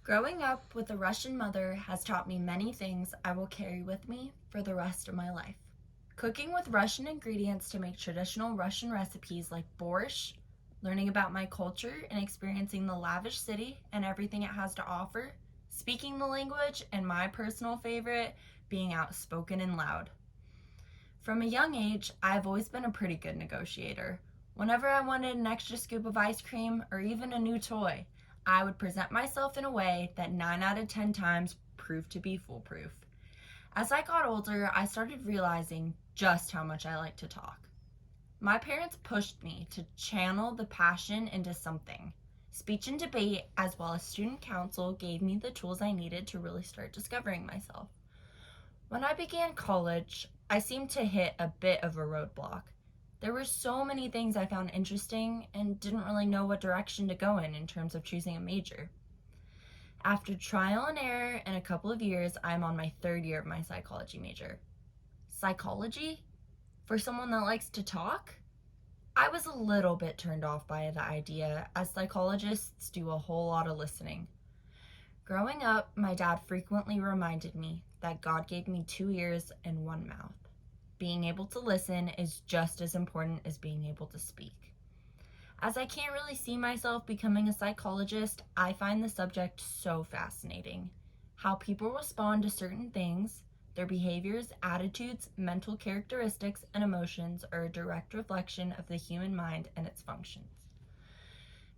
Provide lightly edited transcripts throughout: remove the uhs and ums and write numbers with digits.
Growing up with a Russian mother has taught me many things I will carry with me for the rest of my life. Cooking with Russian ingredients to make traditional Russian recipes like borscht, learning about my culture and experiencing the lavish city and everything it has to offer, speaking the language, and my personal favorite, being outspoken and loud. From a young age, I've always been a pretty good negotiator. Whenever I wanted an extra scoop of ice cream or even a new toy, I would present myself in a way that 9 out of 10 times proved to be foolproof. As I got older, I started realizing just how much I like to talk. My parents pushed me to channel the passion into something. Speech and debate, as well as student council, gave me the tools I needed to really start discovering myself. When I began college, I seemed to hit a bit of a roadblock. There were so many things I found interesting and didn't really know what direction to go in terms of choosing a major. After trial and error and a couple of years, I'm on my third year of my psychology major. Psychology? For someone that likes to talk? I was a little bit turned off by the idea, as psychologists do a whole lot of listening. Growing up, my dad frequently reminded me that God gave me 2 ears and one mouth. Being able to listen is just as important as being able to speak. As I can't really see myself becoming a psychologist, I find the subject so fascinating. How people respond to certain things, their behaviors, attitudes, mental characteristics, and emotions are a direct reflection of the human mind and its functions.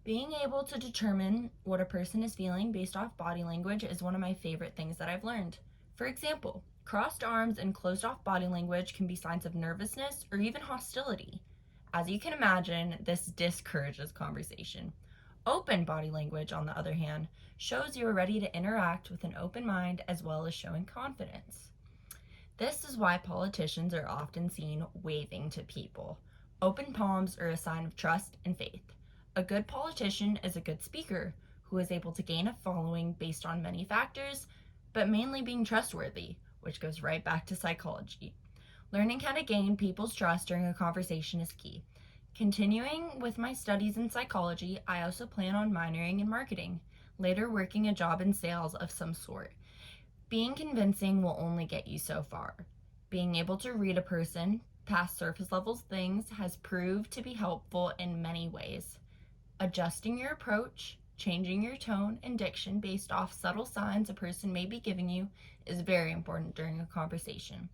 Being able to determine what a person is feeling based off body language is one of my favorite things that I've learned. For example, crossed arms and closed off body language can be signs of nervousness or even hostility. As you can imagine, this discourages conversation. Open body language, on the other hand, shows you are ready to interact with an open mind as well as showing confidence. This is why politicians are often seen waving to people. Open palms are a sign of trust and faith. A good politician is a good speaker who is able to gain a following based on many factors, but mainly being trustworthy, which goes right back to psychology. Learning how to gain people's trust during a conversation is key. Continuing with my studies in psychology, I also plan on minoring in marketing, later working a job in sales of some sort. Being convincing will only get you so far. Being able to read a person past surface level things has proved to be helpful in many ways. Adjusting your approach, changing your tone and diction based off subtle signs a person may be giving you is very important during a conversation.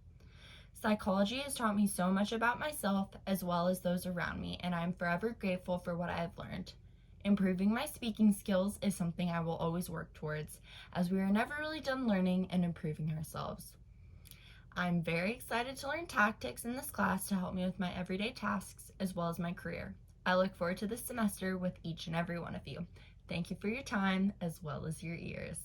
Psychology has taught me so much about myself as well as those around me, and I am forever grateful for what I have learned. Improving my speaking skills is something I will always work towards, as we are never really done learning and improving ourselves. I'm very excited to learn tactics in this class to help me with my everyday tasks as well as my career. I look forward to this semester with each and every one of you. Thank you for your time as well as your ears.